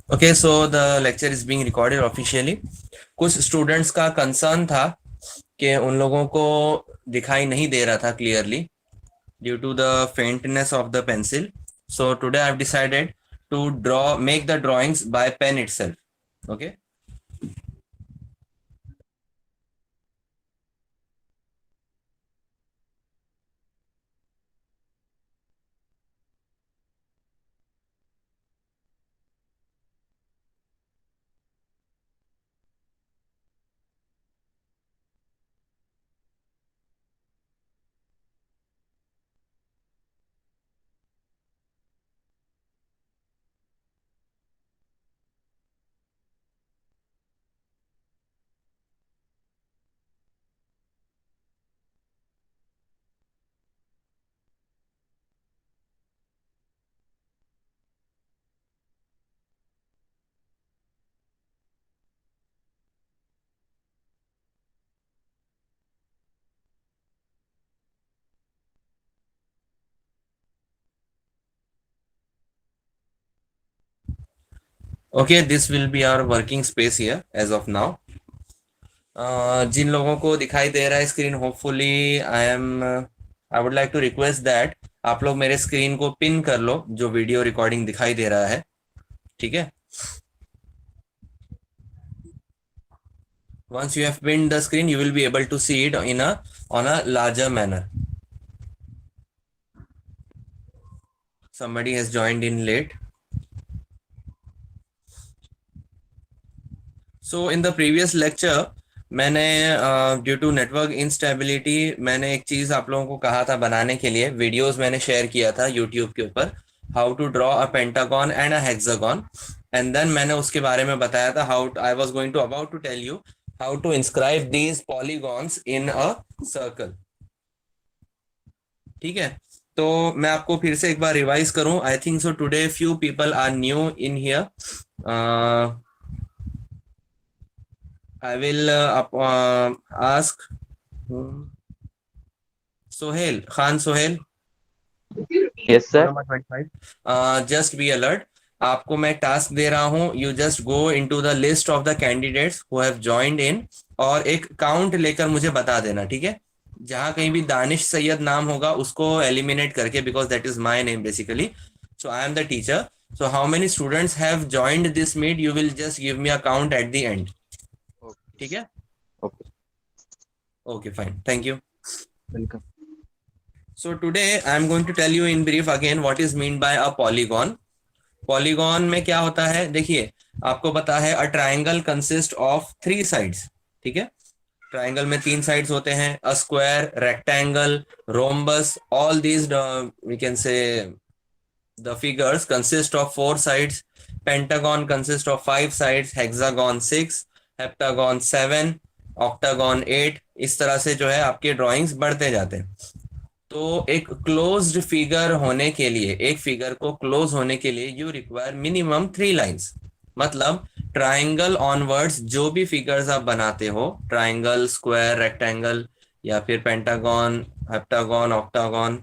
Okay, so the lecture is being recorded officially. कुछ students का concern था कि उन लोगों को दिखाई नहीं दे रहा था clearly due to the faintness of the pencil. So today I have decided to draw make the drawings by pen itself. Okay, okay, this will be our working space here as of now. जिन लोगों को दिखाई दे रहा है screen, hopefully I would like to request that आप लोग मेरे स्क्रीन को पिन कर लो जो वीडियो रिकॉर्डिंग दिखाई दे रहा है। ठीक है, once you have pinned the screen you will be able to see it in a on a larger manner. Somebody has joined in late. So in the previous lecture मैंने due to network instability मैंने एक चीज आप लोगों को कहा था बनाने के लिए, वीडियोस मैंने शेयर किया था यूट्यूब के ऊपर, how to draw a pentagon and a hexagon. And then मैंने उसके बारे में बताया था how I was going to about to tell you how to inscribe these polygons in a circle. ठीक है, तो मैं आपको फिर से एक बार रिवाइज करूं। I think so today few people are new in here. I will ask Sohail Khan, Sohail Yes, roll sir. Number 25, just be alert. आपको मैं टास्क दे रहा हूं, you just go into the list of the candidates who have joined in और एक count लेकर मुझे बता देना। ठीक है, जहां कहीं भी दानिश सैयद नाम होगा उसको एलिमिनेट करके, because that is my name basically. So I am the teacher, so how many students have joined this meet, you will just give me a count at the end. Okay. ठीक है, Okay. Okay fine, thank you. Welcome. So today I am going to tell you in brief again what is meant by a polygon. Polygon में क्या होता है, देखिए आपको पता है a triangle consist of three sides. ठीक है, ट्राइंगल में तीन साइड्स होते हैं, a square, rectangle, rhombus, all these we can say the figures consist of four sides. Pentagon consist of five sides, hexagon six, heptagon seven, octagon eight. इस तरह से जो है आपके ड्राइंग्स बढ़ते जाते हैं। तो एक क्लोज्ड फिगर होने के लिए, एक फिगर को क्लोज होने के लिए you require minimum three lines. मतलब ट्राइंगल ऑनवर्ड्स जो भी फिगर्स आप बनाते हो, ट्राइंगल, स्क्वायर, रेक्टेंगल या फिर पेंटागन, हेप्टागन, ऑक्टागन,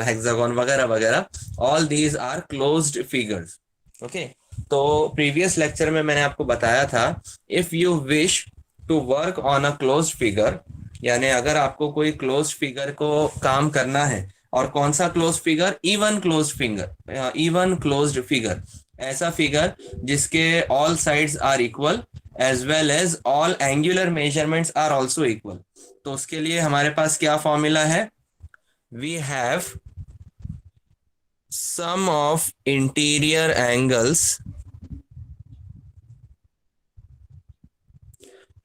हेक्सागन वगैरह वगैरह, all these are closed figures. Okay, तो प्रीवियस लेक्चर में मैंने आपको बताया था if you wish to work on a closed figure, यानी अगर आपको कोई क्लोज फिगर को काम करना है, और कौन सा close figure, even close figure, even closed figure, ऐसा फिगर जिसके all sides are equal as well as all angular measurements are also equal. तो उसके लिए हमारे पास क्या फॉर्मूला है, we have sum of interior angles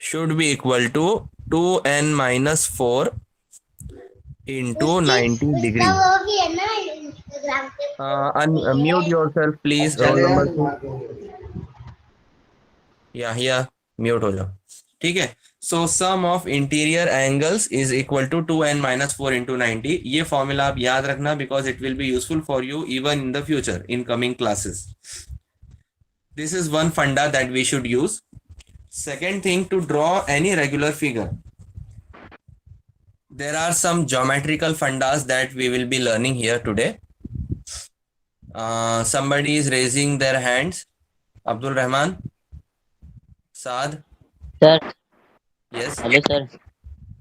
should be equal to 2n minus 4 into 90 degree. Unmute yourself please, roll number 2। या mute हो जाओ। ठीक है, so sum of interior angles is equal to 2n-4 into 90। ये formula आप याद रखना because it will be useful for you even in the future in coming classes. This is one funda that we should use. Second thing, to draw any regular figure, there are some geometrical fundas that we will be learning here today. Somebody is raising their hands. Abdul Rahman, Saad. Sir. Yes. Hello sir.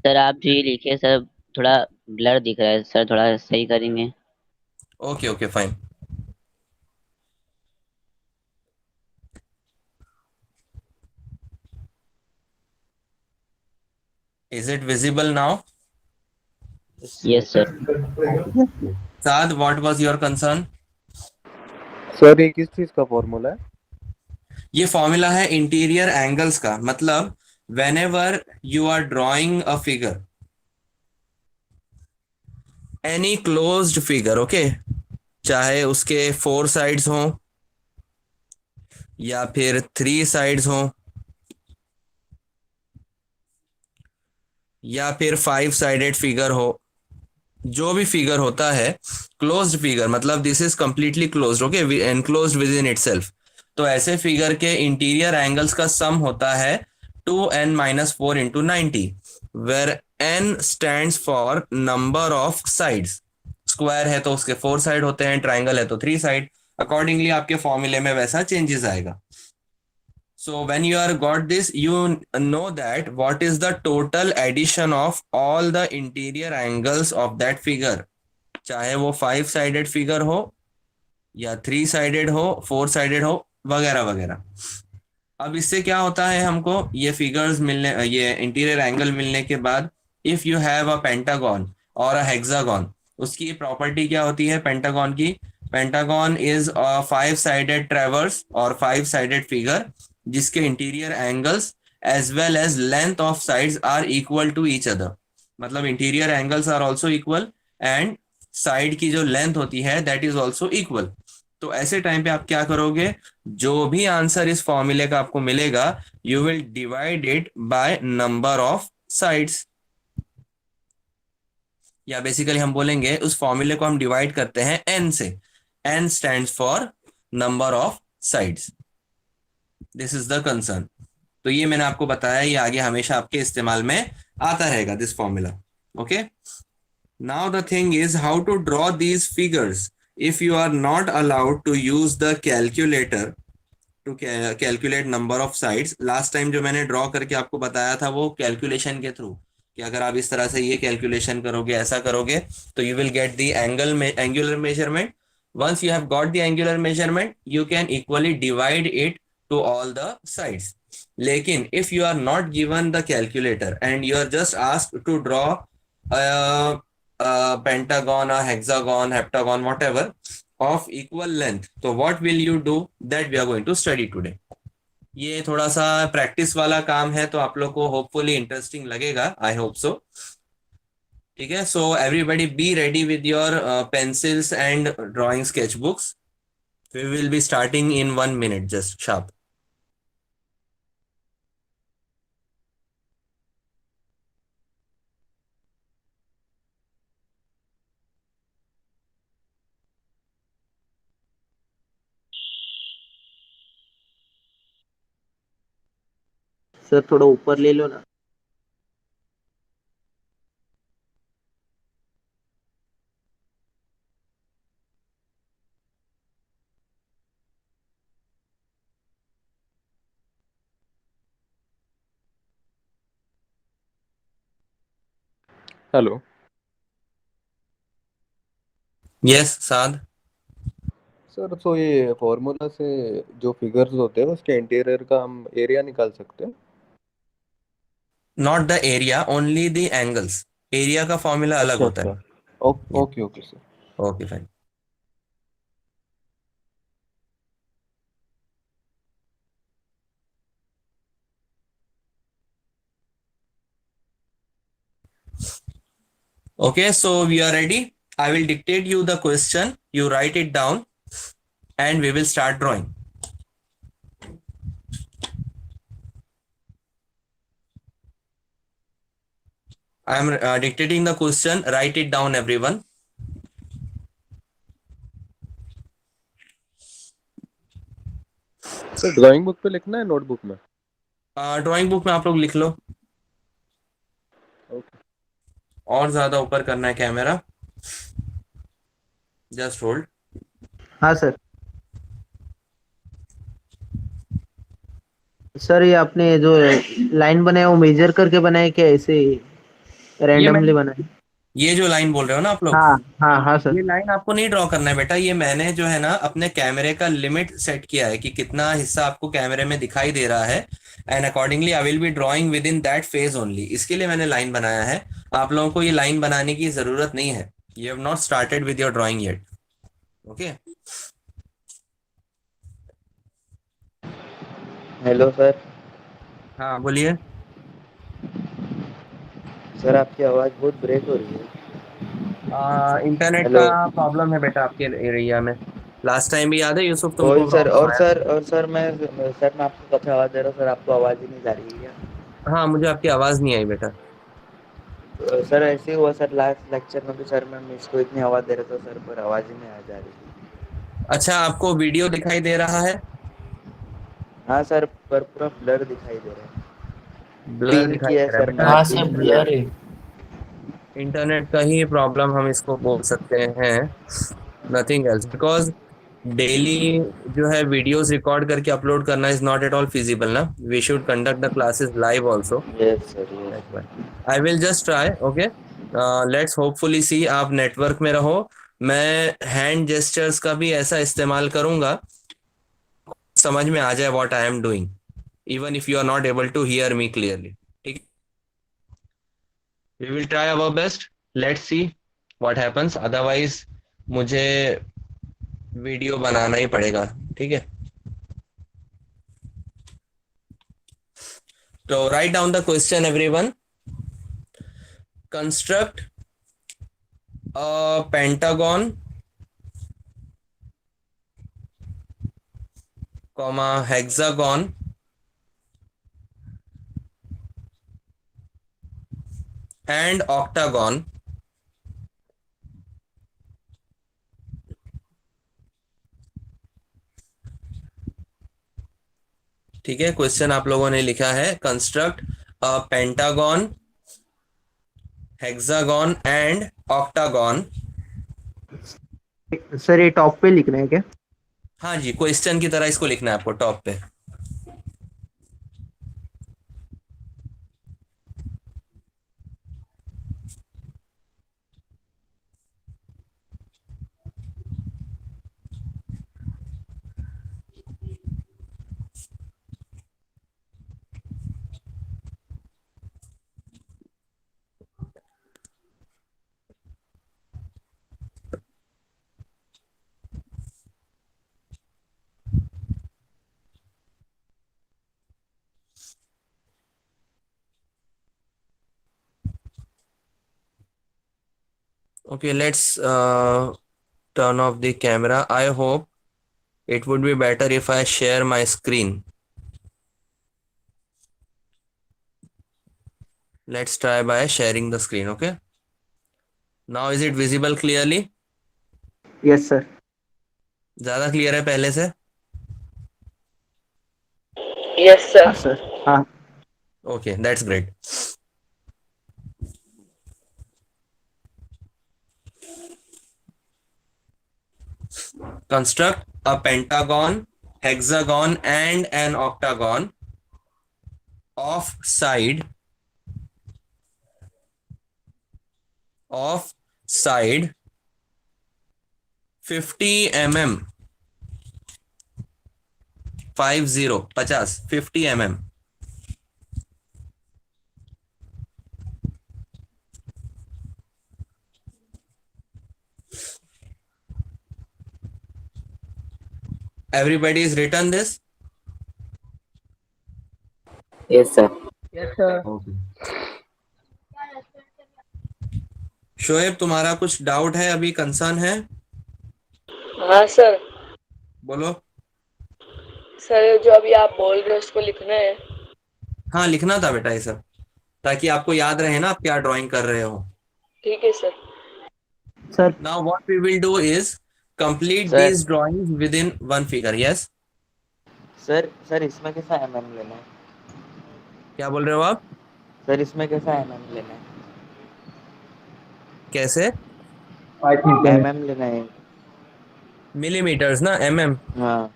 Sir आप जो ये लिखे sir, थोड़ा blur दिख रहा है sir, थोड़ा सही करेंगे? Okay okay fine. Is it visible now? Yes sir. Saad, what was your concern? Sir ये किस चीज का फॉर्मूला है? ये फॉर्मूला है इंटीरियर एंगल्स का। मतलब whenever you are drawing a figure, any closed figure, okay, चाहे उसके 4 साइड्स हों या फिर 3 साइड्स हों या फिर 5 साइडेड फिगर हो, जो भी फिगर होता है क्लोज्ड फिगर, मतलब this is completely closed, okay, enclosed with in itself. तो ऐसे फिगर के इंटीरियर एंगल्स का सम होता है 2n-4 × 90, where n stands for number of sides. Square है तो उसके 4 साइड होते हैं, ट्राइंगल है तो 3 साइड। अकॉर्डिंगली आपके फॉर्मूले में वैसा चेंजेस आएगा। So when you are got this, you know that what is the total addition of all the interior angles of that figure, चाहे वो 5 साइडेड फिगर हो या 3 साइडेड हो, 4 साइडेड हो, वगैरह वगैरह। अब इससे क्या होता है, हमको ये फिगर्स मिलने, ये इंटीरियर एंगल मिलने के बाद, if you have a pentagon और अ हेक्सागन, उसकी प्रॉपर्टी क्या होती है पेंटागन की? Pentagon is a 5 sided traverse और 5 साइडेड फिगर जिसके interior angles as well as length of sides are equal to each other. मतलब interior angles are also equal and side की जो लेंथ होती है दैट इज ऑल्सो इक्वल। तो ऐसे time पे आप क्या करोगे, जो भी आंसर इस फॉर्मूले का आपको मिलेगा, you will divide it by number of sides. या बेसिकली हम बोलेंगे उस फॉर्मूले को हम डिवाइड करते हैं n से। n stands for number of sides. This is the concern. तो ये मैंने आपको बताया, ये आगे हमेशा आपके इस्तेमाल में आता रहेगा this formula. Okay, now the thing is how to draw these figures if you are not allowed to use the calculator to calculate number of sides। Last time जो मैंने ड्रॉ करके आपको बताया था वो कैलकुलेशन के थ्रू, कि अगर आप इस तरह से ये कैलकुलेशन करोगे, ऐसा करोगे, तो you will get the angular measurement. Once you have got the angular measurement you can equally divide it to all the sides. लेकिन if you are not given the calculator and you are just asked to draw pentagon, a hexagon, heptagon, whatever, of equal length, so what will you do? That we are going to study today। ये थोड़ा सा practice वाला काम है, तो आप लोग को होपफुली इंटरेस्टिंग लगेगा, आई होप सो। ठीक है, so everybody be ready with your pencils and drawing sketch books. We will be starting in 1 minute, just sharp. Sir थोड़ा ऊपर ले लो ना। हेलो यस साद। सर, तो ये फॉर्मूला से जो फिगर्स होते हैं उसके इंटीरियर का हम एरिया निकाल सकते हैं? Not the area, only the angles. Area का फॉर्मूला अलग अच्छा होता अच्छा। है। Okay okay sir. Okay fine. Okay, so we are ready. I will dictate you the question. You write it down and we will start drawing. I am dictating the question. Write it down, everyone. Sir drawing book पे लिखना है notebook में? Drawing book में आप लोग लिख लो। Okay. और ज्यादा ऊपर करना है कैमरा। Just hold. हाँ सर। सर ये आपने जो लाइन बनाया वो मेजर करके बनाया क्या ऐसे ये रैंडमली मैंने बनाया? ये जो लाइन बोल रहे हो ना आप लोग, हाँ हाँ हाँ सर। ये लाइन आपको नहीं ड्रॉ करना है बेटा। ये मैंने जो है ना अपने कैमरे का लिमिट सेट किया है कि कितना हिस्सा आपको कैमरे में दिखाई दे रहा है, and accordingly I will be drawing with in that phase only. इसके लिए मैंने लाइन बनाया है। आप लोगों को ये लाइन बनाने की जरूरत नहीं है। You have not started with your drawing yet. Okay. Hello sir. हाँ बोलिए। सर आपकी आवाज़ बहुत ब्रेक हो रही है। इंटरनेट का हेलो। प्रॉब्लम है बेटा आपके एरिया में। लास्ट टाइम भी याद है यूसुफ, वही तुमको सर, प्रॉब्लम आया था। और सर मैं आपको कैसे आवाज़ दे रहा हूँ सर, आपको आवाज़ ही नहीं जा रही है क्या? हाँ, मुझे आपकी आवाज नहीं आई बेटा। सर ऐसे ही हुआ सर, लास्ट लेक्चर में भी सर मैं इसको इतनी आवाज़ दे रहा था सर, पर आवाज़ ही नहीं आ जा रही थी। अच्छा, आपको वीडियो दिखाई दे रहा है? हाँ सर, पर पूरा ब्लर दिखाई दे रहा है। ब्लर पिन दिखाई किया दे है रहा है सर बेटा। मैंने, हाँ सर पिन किया ब्लर है। है। इंटरनेट का ही प्रॉब्लम हम इसको बोल सकते हैं, नथिंग एल्स। बिकॉज डेली जो है वीडियोस रिकॉर्ड करके अपलोड करना is not at all feasible ना। We should conduct the classes live also. Yes sir, yes that's why sir. I will just try. Okay, let's hopefully see आप network में रहो। मैं hand gestures का भी ऐसा इस्तेमाल करूंगा समझ में आ जाए what I am doing, even if you are not able to hear me clearly. ठीक, we will try our best. Let's see what happens. Otherwise मुझे वीडियो बनाना ही पड़ेगा। ठीक है, तो write down the question everyone. Construct a pentagon comma hexagon and octagon. ठीक है, क्वेश्चन आप लोगों ने लिखा है construct a pentagon, hexagon and octagon. Sir ये टॉप पे लिखना है क्या? हाँ जी, क्वेश्चन की तरह इसको लिखना है आपको टॉप पे। Okay, let's turn off the camera. I hope it would be better if I share my screen. Let's try by sharing the screen. Okay. Now is it visible clearly? Yes sir. ज्यादा clear है पहले से? Yes sir. हाँ sir. हाँ। Okay, that's great. Construct a pentagon, hexagon, and an octagon of side 50 mm, 50 mm. Everybody is written this? Yes sir. Yes sir. Okay. Shoaib, तुम्हारा कुछ doubt है, अभी कंसर्न है? हाँ सर। बोलो। सर जो अभी आप बोल रहे हो उसको लिखना है। हाँ, लिखना था बेटा ये सब, ताकि आपको याद रहे ना आप क्या ड्राइंग कर रहे हो। ठीक है sir. Sir now what we will do is complete sir these drawings within one figure. Yes, sir sir इसमें कैसा mm लेना है? क्या बोल रहे हो आप? सर इसमें कैसा mm लेना है? कैसे? mm लेना है। मिलीमीटर्स ना, एमएम? हाँ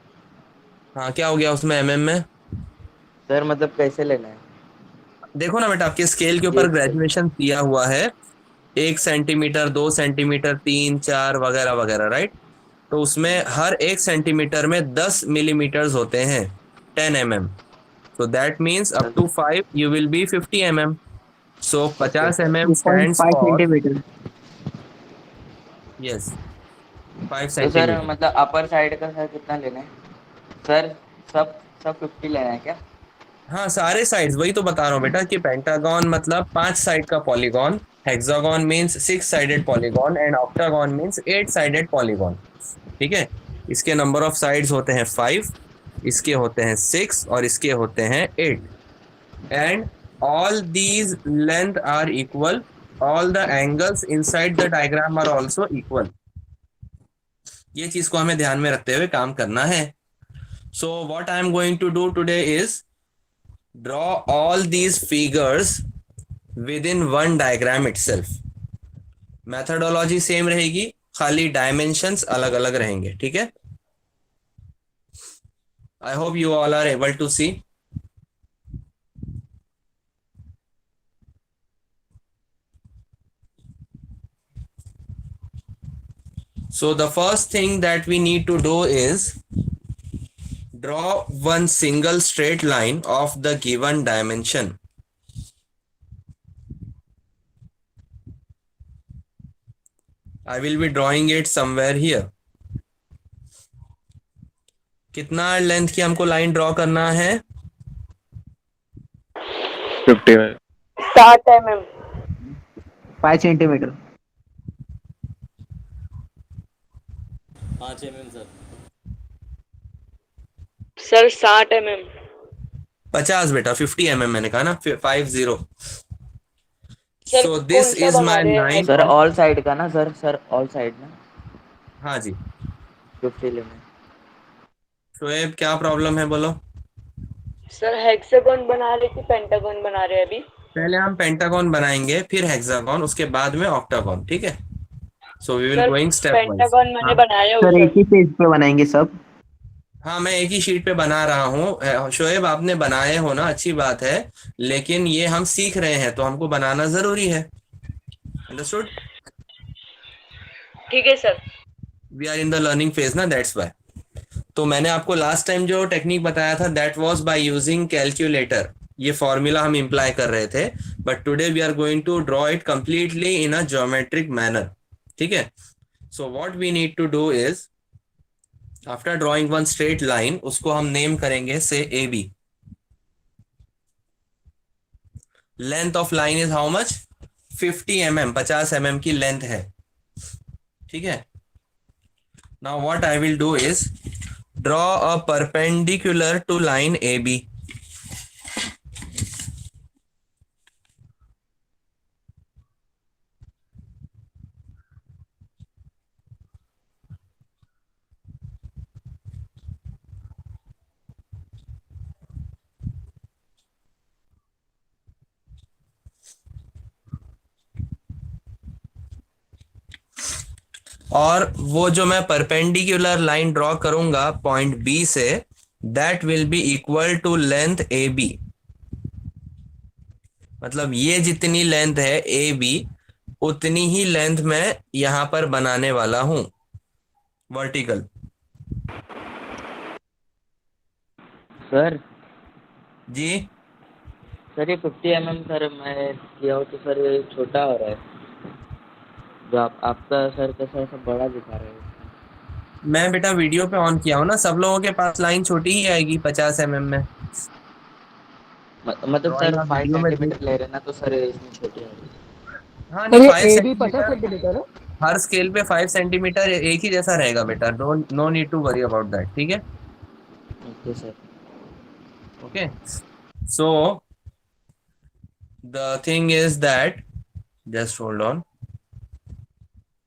हाँ, क्या हो गया उसमें एमएम में? सर मतलब कैसे लेना है? देखो ना बेटा, आपके स्केल के जी ऊपर सर। ग्रेजुएशन दिया हुआ है, 1 सेंटीमीटर, 2 सेंटीमीटर, 3, 4 वगैरह वगैरह, राइट? तो उसमें हर 1 सेंटीमीटर में 10 मिलीमीटर्स होते हैं, 10 mm। So that means up to 5 you will be 50 mm. So okay 50 mm stands 2.5 for, centimetre. yes, 5 तो सर सेंटीमीटर। मतलब अपर साइड का सर कितना लेना है सर? सब सब 50 लेना है क्या? हाँ, सारे साइड्स, वही तो बता रहा हूँ बेटा कि पेंटागन मतलब 5 साइड का polygon, hexagon means 6 sided polygon and octagon means 8 sided polygon. ठीक है, इसके नंबर ऑफ साइड्स होते हैं 5, इसके होते हैं 6 और इसके होते हैं 8। And all these length are equal, all the angles inside the diagram are also equal. ये चीज को हमें ध्यान में रखते हुए काम करना है। So what I am going to do today is draw all these figures within one diagram itself. Methodology same रहेगी, खाली डायमेंशंस अलग अलग रहेंगे। ठीक है, I hope you all are able to see. So the first thing that we need to do is draw one single straight line of the given dimension. I will be drawing it somewhere here. कितना length की हमको line draw करना है? 50 में 60 mm। 5 centimetre. 5 mm sir. Sir 60 mm। 50 बेटा, 50 mm मैंने कहा ना, 50। सर So कौन this सा is बना my रहे हैं? line sir of, all side का ना सर ऑल साइड ना हाँ जी 50 लेना है। शोएब, क्या प्रॉब्लम है बोलो? सर हेक्सागन बना रहे कि पेंटागन बना रहे हैं अभी? पहले हम पेंटागन बनाएंगे, फिर हेक्सागन, उसके बाद में ऑक्टागन। ठीक है, so we will sir going step wise. Pentagon मैंने बनाया सर उधर। एक ही पेज पे बनाएंगे सब। हाँ, मैं एक ही शीट पे बना रहा हूँ। शोएब, आपने बनाए हो ना, अच्छी बात है, लेकिन ये हम सीख रहे हैं तो हमको बनाना जरूरी है। अंडरस्टूड? ठीक है sir. We are in the learning phase ना, दैट्स वाई। तो मैंने आपको लास्ट टाइम जो टेक्निक बताया था that was by using calculator. ये फॉर्मूला हम इम्प्लाई कर रहे थे, but today we are going to draw it completely in a geometric manner. ठीक है, so what we need to do is after drawing one straight line, उसको हम name करेंगे से A B. Length of line is how much? 50 mm, 50 mm की length है। ठीक है, now what I will do is draw a perpendicular to line A B. और वो जो मैं परपेंडिकुलर लाइन ड्रॉ करूंगा पॉइंट बी से, that will be equal to length A B. मतलब ये जितनी लेंथ है ए बी, उतनी ही लेंथ मैं यहां पर बनाने वाला हूं, वर्टिकल। सर जी सर ये 50 mm सर मैं किया हूँ तो सर ये छोटा हो रहा है, जो आपका सर कैसा ऐसा बड़ा दिखा रहे हो। मैं बेटा वीडियो पे ऑन किया हूं ना, सब लोगों के पास लाइन छोटी ही आएगी 50 mm में। मतलब ड्राइंग सर आप 5 वीडियो में देख, सेंटीमीटर ले रहे हैं ना तो सर इसमें छोटी है। हाँ नहीं, 5 50 सेंटीमीटर सेंटीमीटर है। हर स्केल पे 5 सेंटीमीटर एक ही जैसा रहेगा बेटा, don't, no need to worry about that. ठीक है, okay sir. Okay. So the thing is that, just hold on.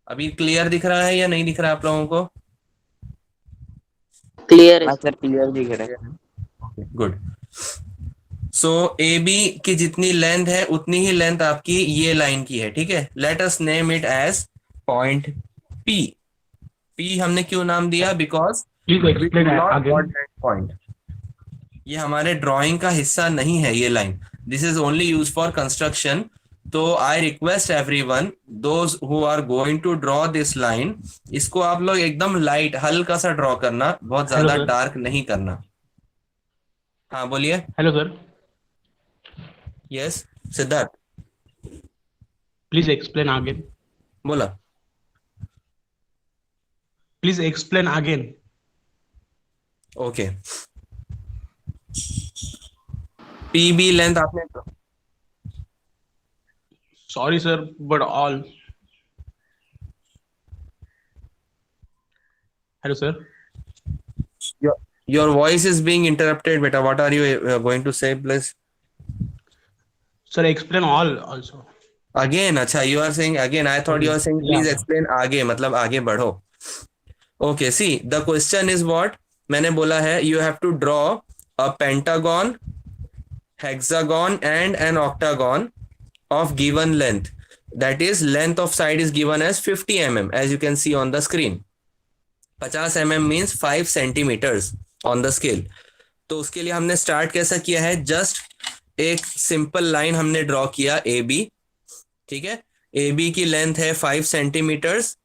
अभी क्लियर दिख रहा है या नहीं दिख रहा है आप लोगों को? क्लियर हाँ है सर क्लियर दिख रहा है। Okay, good. So A B की जितनी लेंथ है उतनी ही लेंथ आपकी ये लाइन की है। ठीक है, let us name it as point P. P हमने क्यों नाम दिया? बिकॉज पॉइंट, ये हमारे ड्राइंग का हिस्सा नहीं है ये line, this is only use for construction. तो I request everyone those who are going to draw this line, इसको आप लोग एकदम लाइट हल्का सा ड्रॉ करना, बहुत हेलो ज्यादा सर। डार्क नहीं करना। हाँ बोलिए। Hello sir, yes Siddharth please explain again. बोला। Please explain again. Okay, PB length आपने, sorry sir, but all. Hello sir. your your voice is being interrupted beta, what are you going to say please? Sir explain all also. Again, अच्छा, you are saying again, I thought you are saying या please explain आगे, मतलब आगे बढ़ो। Okay, see the question is what, मैंने बोला है you have to draw a pentagon, hexagon and an octagon of given length, that is length of side is given as 50 mm as you can see on the screen। 50 mm means 5 centimeters on the scale। तो उसके लिए हमने start कैसा किया है, just एक simple line हमने draw किया ए बी, ठीक है। ए बी की लेंथ है 5 centimetres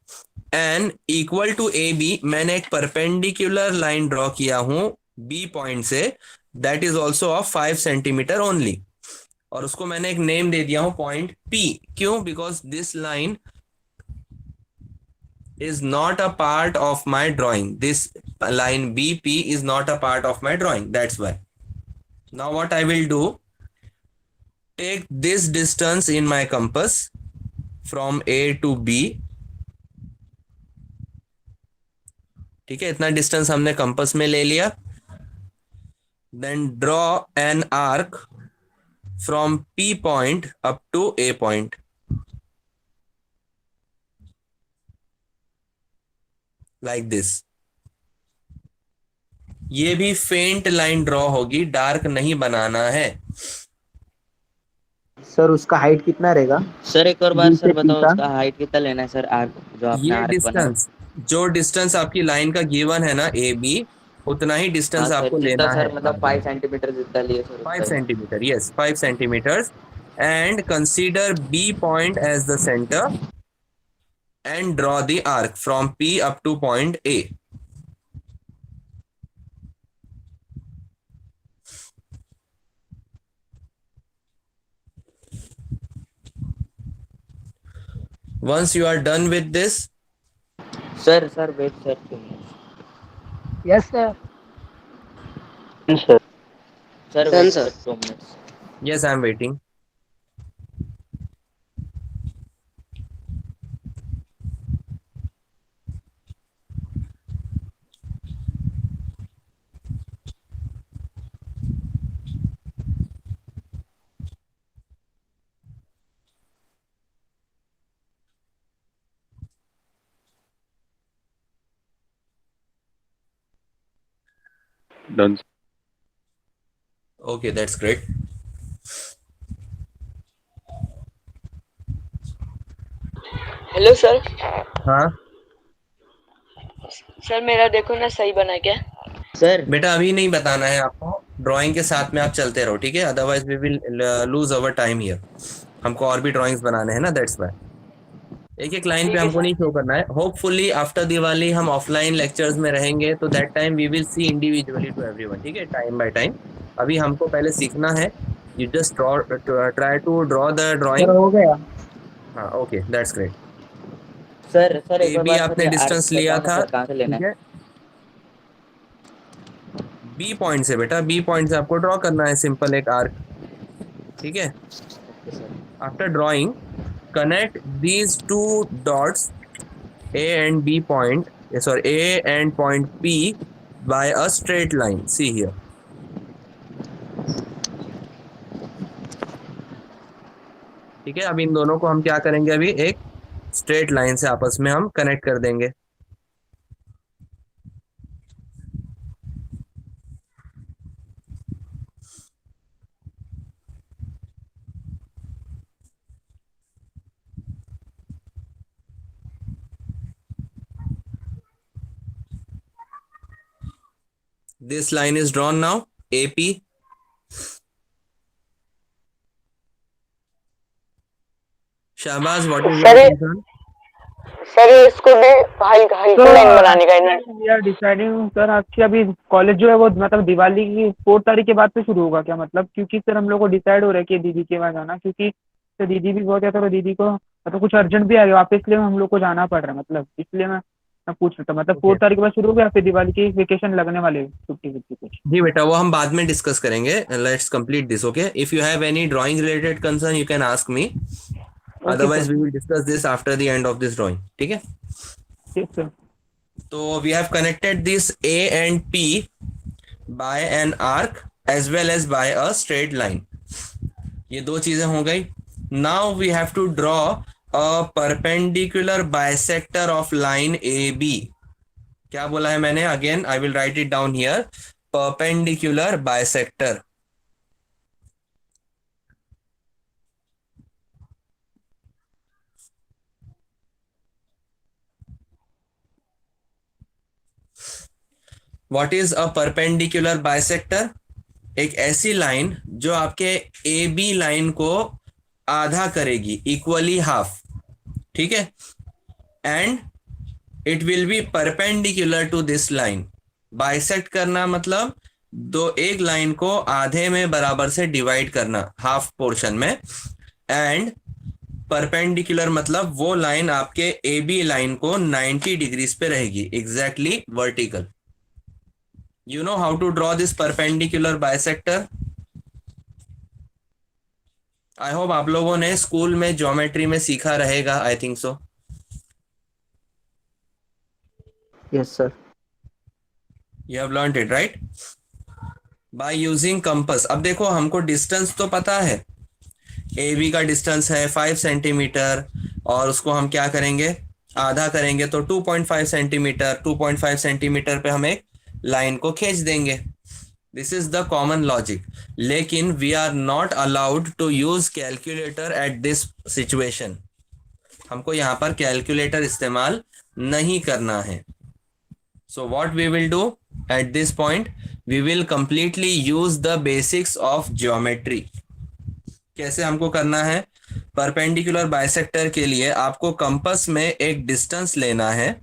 and equal to A B मैंने एक परपेंडिकुलर लाइन ड्रॉ किया हूं बी पॉइंट से, that is also of 5 centimetre only, और उसको मैंने एक नेम दे दिया हूं पॉइंट पी। क्यों? Because this line is not a part of my drawing, this line BP is not a part of my drawing, that's why। Now what I will do, take this distance in my compass from A to B, ठीक है, इतना distance हमने compass में ले लिया। Then draw an arc from P point up to A point, like this. ये भी फेंट लाइन ड्रॉ होगी, डार्क नहीं बनाना है। सर उसका हाइट कितना रहेगा? सर एक और बार बी सर से पी बताओ का उसका हाइट कितना लेना है सर, आर्क जो आपने ये आर्क बनाया। डिस्टेंस, जो डिस्टेंस आपकी लाइन का गिवन है ना ए बी, उतना ही हाँ डिस्टेंस सर, आपको जितना लेना है सर मतलब आगे। 5 सेंटीमीटर जितना लिए सर 5 उतना ही। Centimetre, yes 5 centimetre, and consider B point as the centre and draw the arc from P up to point A. Once you are done with this, sir wait sir yes sir. Sir wait sir 2 minutes. yes I am waiting। Done. Okay, that's great। Hello sir. हाँ sir मेरा देखो ना सही बना क्या? Sir बेटा अभी नहीं बताना है आपको, ड्राइंग के साथ में आप चलते रहो, ठीक है, otherwise we will lose our time here. हमको और भी ड्राइंग्स बनाने हैं ना, दैट्स वाई एक एक लाइन पे ठीक है हमको सर। नहीं शो करना है। होपफुली आफ्टर दिवाली हम ऑफलाइन लेक्चर्स में रहेंगे, तो that time we will see individually to everyone, ठीक है, टाइम बाय टाइम। अभी हमको पहले सीखना है, you just try to draw the sir drawing. हो गया। हाँ ओके, दैट्स ग्रेट। सर एक ए और बी बार सर आपने ये डिस्टेंस आर्क लिया बताओ ना था, सर कहाँ से लेना ठीक है। है, बी पॉइंट से बेटा, बी पॉइंट से आपको ड्रॉ करना है सिंपल एक आर्क, ठीक है। Okay sir. After drawing connect these two dots A and B point, sorry, A and point P by a straight line, see here, ठीक है। अब इन दोनों को हम क्या करेंगे, अभी एक स्ट्रेट लाइन से आपस में हम कनेक्ट कर देंगे। This line is drawn now, AP? Shahbaz, what is your sir concern? Sir इसको भी हल्की लाइन बनाने का है। वी आर डिसाइडिंग सर आपकी अभी कॉलेज जो है वो मतलब दिवाली की 4 तारीख के बाद से शुरू होगा क्या, मतलब क्योंकि सर हम लोग को डिसाइड हो रहा है कि दीदी के वहाँ जाना, क्योंकि सर दीदी भी बहुत ज़्यादा, तो दीदी को मतलब कुछ अर्जेंट भी आ गया वापस, इसलिए हम लोग को जाना पड़ रहा है, मतलब इसलिए मैं पूछ रहा था, मतलब Okay. 4 तारीख के बाद शुरू होगा या फिर दिवाली की वेकेशन लगने वाले छुट्टी वुट्टी कुछ? जी बेटा, वो हम बाद में डिस्कस करेंगे. Let's complete this. Okay, if you have any drawing related concern you can ask me, otherwise we will discuss this after the end of this drawing. ठीक है, ठीक सर. तो we have connected this A and P by an arc as well as by a straight line. ये दो चीजें हो गई. Now we have to draw a perpendicular bisector of line AB. क्या बोला है मैंने? Again I will write it down here. Perpendicular bisector. What is a perpendicular bisector? एक ऐसी लाइन जो आपके AB लाइन को आधा करेगी, इक्वली हाफ. ठीक है, and it will be perpendicular to this line. Bisect करना मतलब एक लाइन को आधे में बराबर से डिवाइड करना, हाफ पोर्शन में. एंड परपेंडिकुलर मतलब वो लाइन आपके AB लाइन को 90 डिग्रीज पे रहेगी, exactly vertical. You know how to draw this perpendicular bisector? I hope आप लोगों ने स्कूल में ज्योमेट्री में सीखा रहेगा. I think so. Yes sir. You have learned it, right? By using compass. अब देखो, हमको डिस्टेंस तो पता है, AB का डिस्टेंस है 5 सेंटीमीटर, और उसको हम क्या करेंगे? आधा करेंगे, तो 2.5 सेंटीमीटर. 2.5 सेंटीमीटर पे हम एक लाइन को खींच देंगे. This is the common logic. लेकिन we are not allowed to use calculator at this situation. हमको यहाँ पर कैलकुलेटर इस्तेमाल नहीं करना है. So what we will do at this point, we will completely use the basics of geometry. कैसे हमको करना है? परपेंडिकुलर बाइसेक्टर के लिए आपको कंपास में एक डिस्टेंस लेना है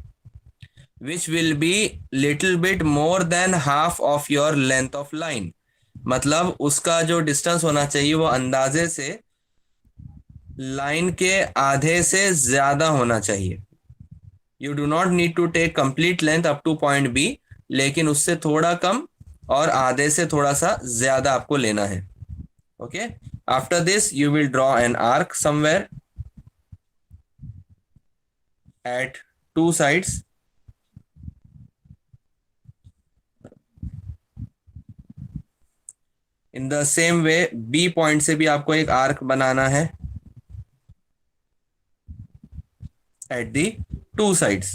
which will be little bit more than half of your length of line. मतलब उसका जो डिस्टेंस होना चाहिए वो अंदाजे से लाइन के आधे से ज्यादा होना चाहिए. You do not need to take complete length up to point B, लेकिन उससे थोड़ा कम और आधे से थोड़ा सा ज्यादा आपको लेना है. Okay? After this you will draw an arc somewhere at two sides. In the same way B point से भी आपको एक आर्क बनाना है at the two sides.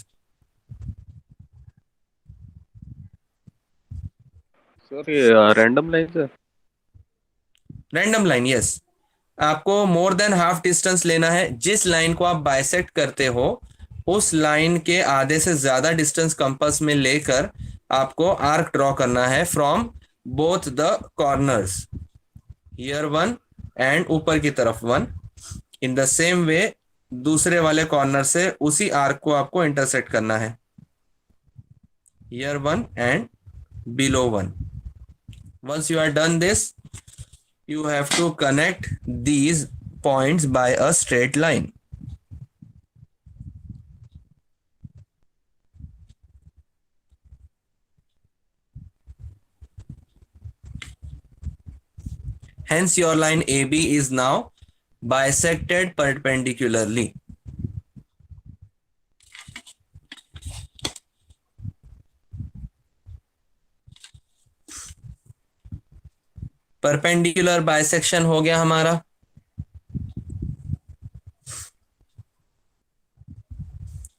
Sir ये रैंडम लाइन है? Random line, yes. आपको मोर देन हाफ डिस्टेंस लेना है. जिस लाइन को आप बाइसेक्ट करते हो उस लाइन के आधे से ज्यादा डिस्टेंस कंपास में लेकर आपको आर्क ड्रॉ करना है from both the corners, here one and ऊपर की तरफ one. in the same way दूसरे वाले कॉर्नर से उसी आर्क को आपको इंटरसेक्ट करना है, here one and below one. once you are done this you have to connect these points by a straight line. Hence your line AB is now bisected perpendicularly. Perpendicular bisection हो गया हमारा.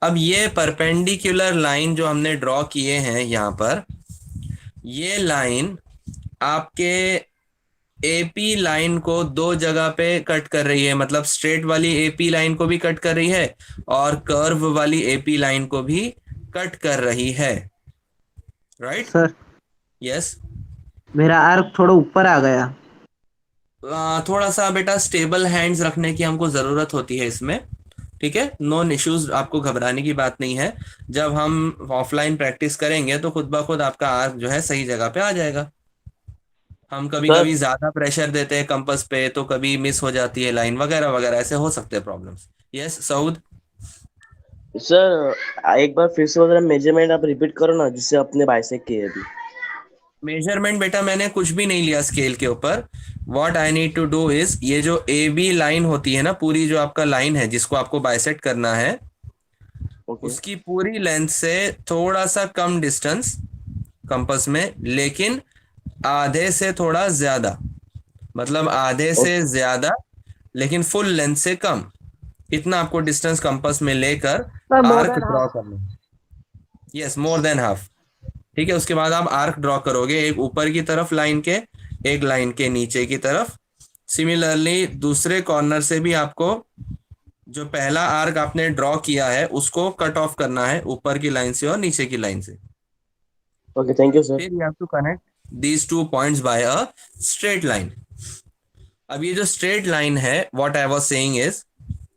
अब ये perpendicular line जो हमने draw किए हैं यहाँ पर, ये लाइन आपके AP लाइन को दो जगह पे कट कर रही है. मतलब स्ट्रेट वाली AP लाइन को भी कट कर रही है और कर्व वाली AP लाइन को भी कट कर रही है. राइट? Sir yes. मेरा आर्क थोड़ा ऊपर आ गया। थोड़ा सा बेटा स्टेबल हैंड्स रखने की हमको जरूरत होती है इसमें। ठीक है, नो इश्यूज, आपको घबराने की बात नहीं है। जब हम ऑफलाइन प्रैक्टिस करेंगे तो खुद ब खुद आपका आर्क जो है सही जगह पे आ जाएगा। हम कभी सर कभी ज्यादा प्रेशर देते हैं कंपास पे तो कभी मिस हो जाती है लाइन वगैरह वगैरह, ऐसे हो सकते हैं प्रॉब्लम्स। यस सऊद। सर एक बार फिर से मतलब मेजरमेंट आप रिपीट करो ना, जिससे अपने बाइसेक किए अभी। मेजरमेंट बेटा मैंने कुछ भी नहीं लिया स्केल के ऊपर। What I need to do is, ये जो ए बी लाइन होती है ना, पूरी जो आपका लाइन है जिसको आपको बाइसेक्ट करना है, ओके। उसकी पूरी लेंथ से थोड़ा सा कम डिस्टेंस कंपास में, लेकिन आधे से थोड़ा ज्यादा, मतलब आधे से ज्यादा लेकिन फुल लेंथ से कम, इतना आपको डिस्टेंस कंपास में लेकर सर मोर आर्क देन ड्रॉ हाफ। करना है। यस, मोर देन हाफ। ठीक है, उसके बाद आप आर्क ड्रॉ करोगे, एक ऊपर की तरफ लाइन के, एक लाइन के नीचे की तरफ। सिमिलरली दूसरे कॉर्नर से भी आपको जो पहला आर्क आपने ड्रॉ किया है उसको कट ऑफ करना है ऊपर की लाइन से और नीचे की लाइन से। Okay, thank you sir. फिर you have to connect these two points by a straight line. अब ये जो स्ट्रेट लाइन है, what I was saying is,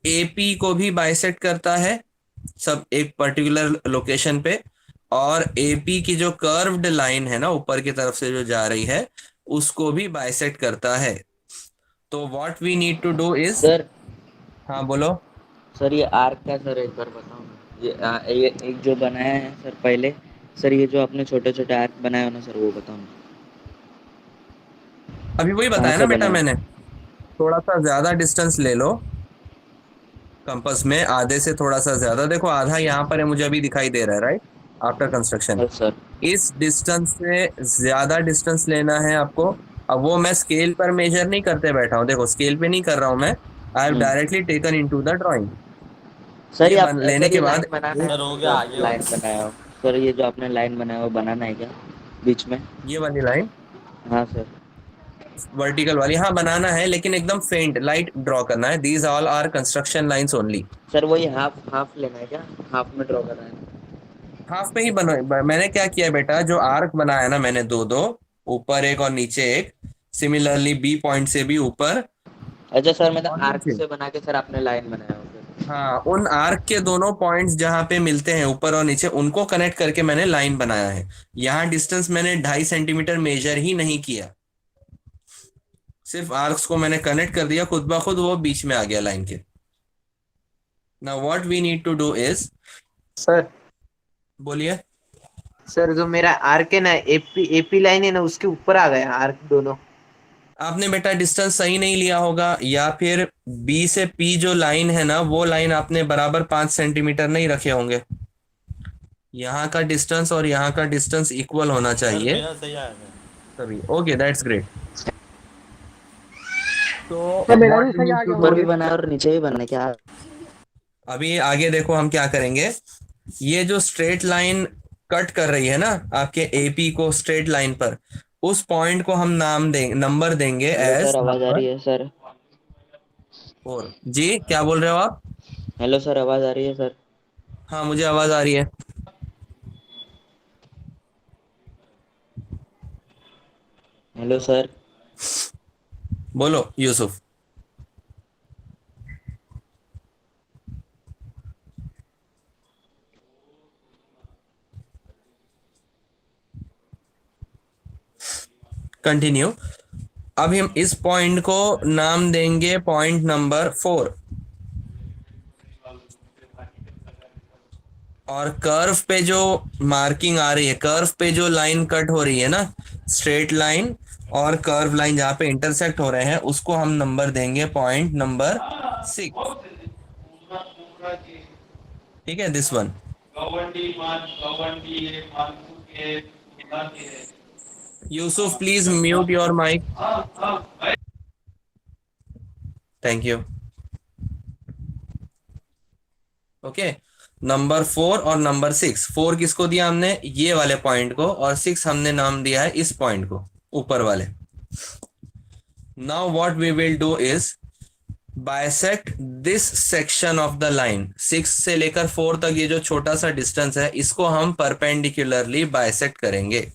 AP को भी बाइसेक्ट करता है सब एक पर्टिकुलर लोकेशन पे, और एपी की जो कर्व्ड लाइन है ना ऊपर की तरफ से जो जा रही है, उसको भी बाइसेक्ट करता है। तो what we need to do is, sir हाँ बोलो। सर ये आर्क का सर एक बार बताओ ना, ये एक जो बनाया है सर पहले, सर ये जो आपने छोटे छोटे आर्क बनाए हो ना सर, वो बताओ ना अभी वही कहाँ बताया से ना बेटा बनाए। मैंने, थोड़ा सा ज्यादा डिस्टेंस ले लो कंपास में, आधे से थोड़ा सा ज्यादा, देखो आधा यहाँ पर है मुझे अभी दिखाई दे रहा है, right, after construction. Yes sir. इस डिस्टेंस से ज्यादा डिस्टेंस लेना है आपको। अब वो मैं स्केल पर मेजर नहीं करते बैठा हूँ, देखो स्केल पे नहीं कर रहा हूँ मैं, I have directly taken into the drawing. Sir ये ये आप लेने सर के ये बाद लाइन बनाना है, लाइन बनाया हो सर, ये जो आपने लाइन बनाया हो बनाना है क्या बीच में। ये वाली लाइन हाँ सर। वर्टिकल वाली, हाँ बनाना है, लेकिन एकदम फेंट लाइट ड्रॉ करना है। These all are construction lines only. Sir वही हाफ हाफ लेना है क्या, हाफ में ड्रॉ करना है। हाफ पे ही बना, मैंने क्या किया बेटा, जो आर्क बनाया ना मैंने दो दो, ऊपर एक और नीचे एक, सिमिलरली बी पॉइंट से भी ऊपर अच्छा सर, मतलब और आर्क नीचे। से बना के सर आपने लाइन बनाया हो सर। हाँ, उन आर्क के दोनों पॉइंट्स जहां पे मिलते हैं ऊपर और नीचे, उनको कनेक्ट करके मैंने लाइन बनाया है। यहाँ डिस्टेंस मैंने 2.5 सेंटीमीटर मेजर ही नहीं किया, सिर्फ आर्क्स को मैंने कनेक्ट कर दिया, खुद ब खुद वो बीच में आ गया लाइन के। Now what we need to do is, sir बोलिए। सर जो मेरा आर्क है ना, एपी एपी लाइन है ना, उसके ऊपर आ गया आर्क दोनों। आपने बेटा डिस्टेंस सही नहीं लिया होगा, या फिर बी से पी जो लाइन है ना, वो लाइन आपने बराबर 5 सेंटीमीटर नहीं रखे होंगे। यहाँ का डिस्टेंस और यहाँ का डिस्टेंस इक्वल होना चाहिए तभी। Okay, that's great. तो सर मेरा what भी we सही need आ to गया do ऊपर भी is- बनाया और नीचे भी बनाना है क्या। अभी आगे देखो हम क्या करेंगे। ये जो स्ट्रेट लाइन कट कर रही है ना आपके एपी को स्ट्रेट लाइन पर, उस पॉइंट को हम नाम देंगे, नंबर देंगे हेलो एज सर, आवाज आ नंबर रही है सर। 4। जी क्या बोल रहे हो आप? हेलो सर, आवाज आ रही है सर। हाँ मुझे आवाज आ रही है। Hello sir. बोलो यूसुफ। कंटिन्यू। अब हम इस पॉइंट को नाम देंगे पॉइंट नंबर 4, और कर्व पे जो मार्किंग आ रही है, कर्व पे जो लाइन कट हो रही है ना, स्ट्रेट लाइन और कर्व लाइन जहाँ पे इंटरसेक्ट हो रहे हैं, उसको हम नंबर देंगे पॉइंट नंबर 6। ठीक है, this one. Yusuf please mute your mic. Thank you. Okay, number 4 और नंबर 6। 4 किसको दिया हमने, ये वाले पॉइंट को, और 6 हमने नाम दिया है इस पॉइंट को, ऊपर वाले। Now what we will do is bisect this section of the line. 6 से लेकर 4 तक ये जो छोटा सा डिस्टेंस है, इसको हम परपेंडिकुलरली बाइसेक्ट करेंगे।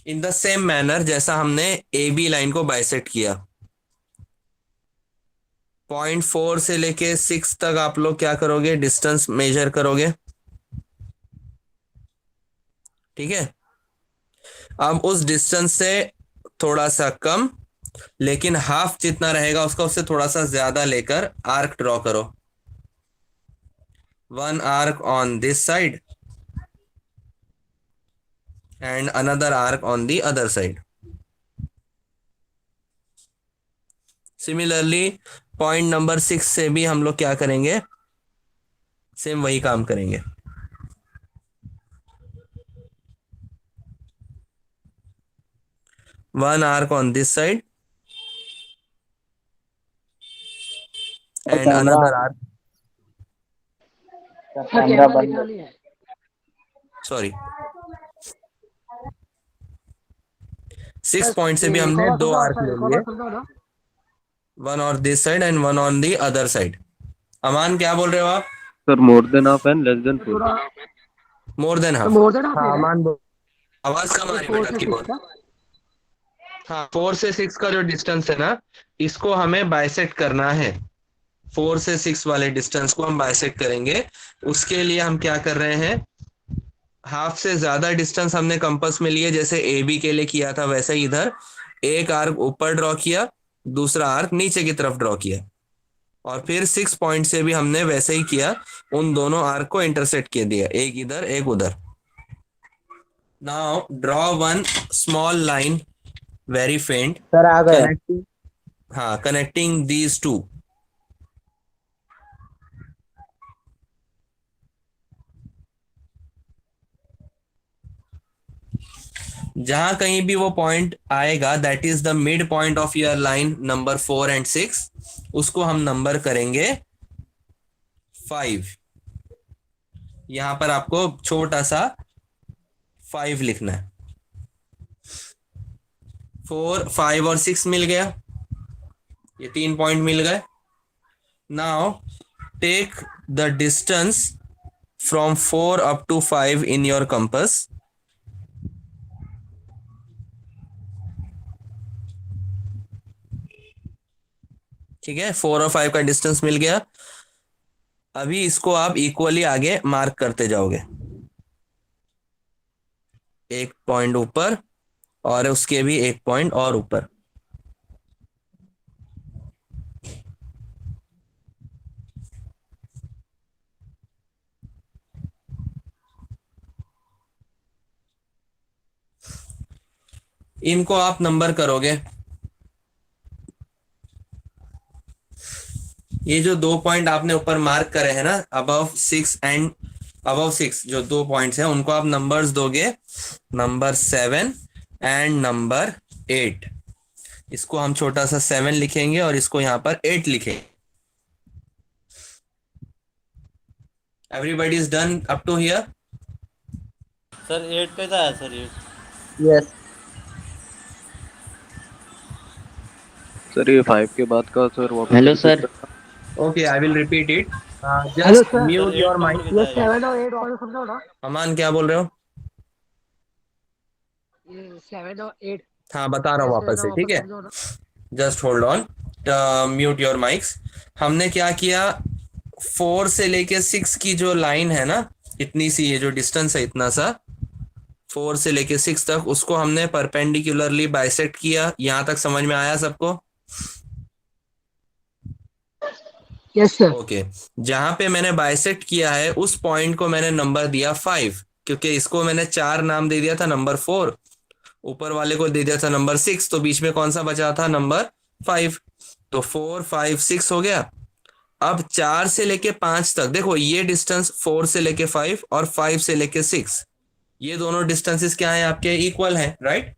इन द सेम मैनर जैसा हमने ए बी लाइन को बाइसेक्ट किया। 0.4 से लेके 6 तक आप लोग क्या करोगे, डिस्टेंस मेजर करोगे, ठीक है। अब उस डिस्टेंस से थोड़ा सा कम लेकिन हाफ जितना रहेगा उसका उससे थोड़ा सा ज्यादा लेकर आर्क ड्रॉ करो। 1 arc on this side and another arc on the other side. Similarly, point number 6 से भी हम लोग क्या करेंगे, सेम वही काम करेंगे। One arc on this side and another arc. Sorry, 6 point से भी हमने 2 आर्क ले लिए, one on this side and one on the other side. Aman क्या बोल रहे हो आप? Sir more than half and less than 4। More than half. हाँ अमान आवाज कम आ रही है आपकी बहुत। हाँ 4 से 6 का जो डिस्टेंस है ना, इसको हमें बाइसेक्ट करना है। 4 से 6 वाले डिस्टेंस को हम बाइसेक्ट करेंगे। उसके लिए हम क्या कर रहे हैं, हाफ से ज्यादा डिस्टेंस हमने कंपास में लिए, जैसे ए बी के लिए किया था वैसे ही इधर एक आर्क ऊपर ड्रॉ किया, दूसरा आर्क नीचे की तरफ ड्रॉ किया, और फिर 6 पॉइंट से भी हमने वैसे ही किया, उन दोनों आर्क को इंटरसेक्ट कर दिया, एक इधर एक उधर। Now draw one small line very फेंट सर आ गया। कनेक्टिंग, हाँ कनेक्टिंग दीज टू। जहां कहीं भी वो पॉइंट आएगा that is the mid point of your line number 4 and 6, उसको हम नंबर करेंगे 5। यहां पर आपको छोटा सा 5 लिखना है। 4, 5 और 6 मिल गया, ये 3 पॉइंट मिल गए। Now take the distance from 4 up to 5 in your compass. ठीक है, 4 और 5 का डिस्टेंस मिल गया। अभी इसको आप इक्वली आगे मार्क करते जाओगे, एक पॉइंट ऊपर और उसके भी एक पॉइंट और ऊपर। इनको आप नंबर करोगे। ये जो 2 पॉइंट आपने ऊपर मार्क करे हैं ना, अबव 6 एंड अबव 6 जो 2 पॉइंट्स हैं, उनको आप नंबर्स दोगे, नंबर 7 एंड नंबर 8। इसको हम छोटा सा 7 लिखेंगे और इसको यहां पर 8 लिखेंगे। Everybody is done up to here? Sir 8 कैसा है सर? 8 यस सर ये 5 के बाद का सर वापस hello sir. Okay, I will repeat it. Just mute your mic. ये 7 और 8 और समझाओ ना। अमान क्या बोल रहे हो? ये 7 और 8 हाँ बता रहा हूँ वापस से, ठीक है। Just hold on, mute your mics. हमने क्या किया, 4 से लेके 6 की जो लाइन है ना, इतनी सी, ये जो डिस्टेंस है इतना सा, 4 से लेके 6 तक, उसको हमने परपेंडिकुलरली बाइसेक्ट किया। यहां तक समझ में आया सबको? Yes sir. ओके, जहां पे मैंने बाइसेक्ट किया है उस पॉइंट को मैंने नंबर दिया 5, क्योंकि इसको मैंने 4 नाम दे दिया था, नंबर 4, ऊपर वाले को दे दिया था नंबर 6, तो बीच में कौन सा बचा था, नंबर 5। तो 4, 5, 6 हो गया। अब 4 से लेके 5 तक देखो, ये डिस्टेंस 4 से लेके 5 और 5 से लेके 6, ये दोनों डिस्टेंसेस क्या है आपके, इक्वल हैं, राइट?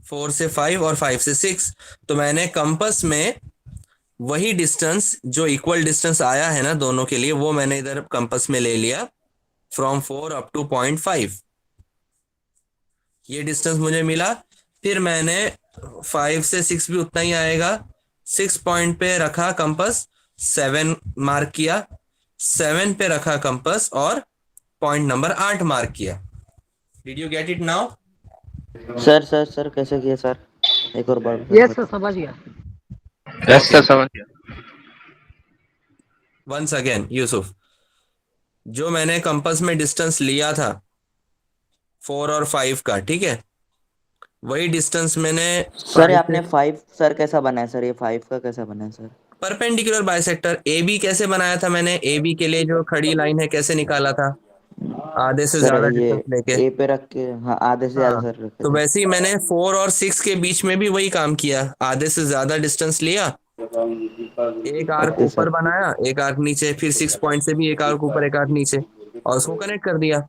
4 से 5 और 5 से 6। तो मैंने कंपास में वही डिस्टेंस जो इक्वल डिस्टेंस आया है ना दोनों के लिए, वो मैंने इधर कंपास में ले लिया, फ्रॉम 4 अप टू 0.5। ये डिस्टेंस मुझे मिला। फिर मैंने 5 से 6 भी उतना ही आएगा, 6 पॉइंट पे रखा कंपास, 7 मार्क किया, 7 पे रखा कंपास और पॉइंट नंबर 8 मार्क किया। Did you get it now? Sir कैसे किए सर? एक और बार यस सर समझ गया। यस सर समझ गया। वंस अगेन यूसुफ, जो मैंने कंपास में डिस्टेंस लिया था 4 और 5 का, ठीक है, वही डिस्टेंस मैंने सर 5 आपने 5 सर कैसा बनाया सर? ये 5 का कैसा बनाया sir? Perpendicular bisector A B कैसे बनाया था मैंने? ए बी के लिए जो खड़ी लाइन है कैसे निकाला था? आधे से सर ज्यादा ये डिस्टेंस लेके। ए पे रख के, हाँ आधे से ज्यादा हाँ, सर रखे तो थे। वैसे ही मैंने 4 और 6 के बीच में भी वही काम किया, आधे से ज्यादा डिस्टेंस लिया, एक आर्क ओके ऊपर सर। बनाया, एक आर्क नीचे, फिर 6 पॉइंट से भी एक आर्क ऊपर एक आर्क नीचे, और उसको कनेक्ट कर दिया,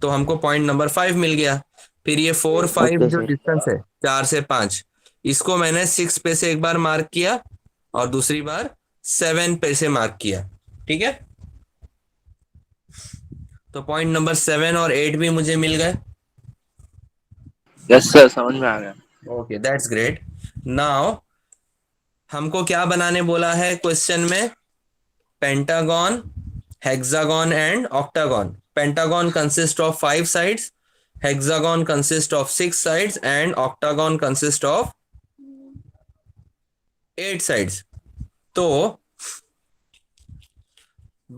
तो हमको पॉइंट नंबर 5 मिल गया। फिर ये 4 5 ओके जो सर। डिस्टेंस है 4 से 5, इसको मैंने 6 पे से एक बार मार्क किया और दूसरी बार 7 पे से मार्क किया, ठीक है। तो पॉइंट नंबर 7 और 8 भी मुझे मिल गए। यस सर समझ में आ गया। Okay that's great. नाउ हमको क्या बनाने बोला है क्वेश्चन में? Pentagon, hexagon and octagon. Pentagon consist of 5 sides, hexagon consist of 6 sides and octagon consist of 8 sides. तो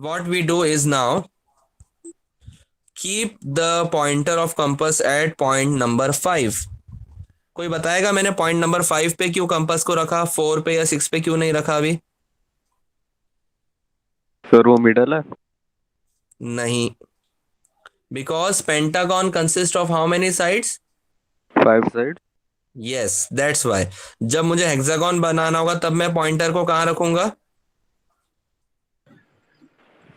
what we do is now keep the pointer of compass at point number 5। कोई बताएगा मैंने point number 5 पे क्यों compass को रखा, 4 पे या 6 पे क्यों नहीं रखा अभी? सर वो मिडल है। नहीं, because pentagon consist of how many sides? 5 side. Yes that's why. जब मुझे हेक्सागन बनाना होगा तब मैं पॉइंटर को कहाँ रखूंगा?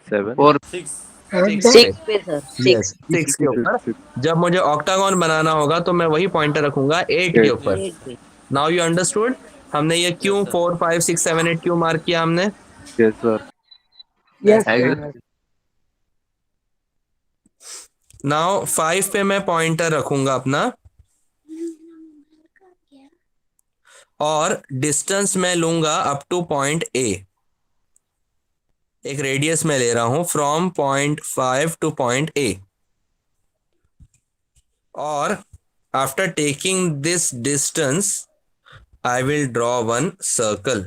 7 और 6 6 पे सर, 6। यस 6 के ऊपर। जब मुझे ऑक्टागन बनाना होगा तो मैं वही पॉइंटर रखूंगा 8 के ऊपर। 8 पे। नाउ यू अंडरस्टूड हमने ये क्यों 4 5 6 7 8 क्यों मार्क किया हमने? Yes sir. Yes That's sir. Now 5 पे मैं पॉइंटर रखूंगा अपना, और डिस्टेंस मैं लूंगा अप टू पॉइंट ए। एक रेडियस में ले रहा हूं from point 5 to point A, और after taking this distance I will draw one circle,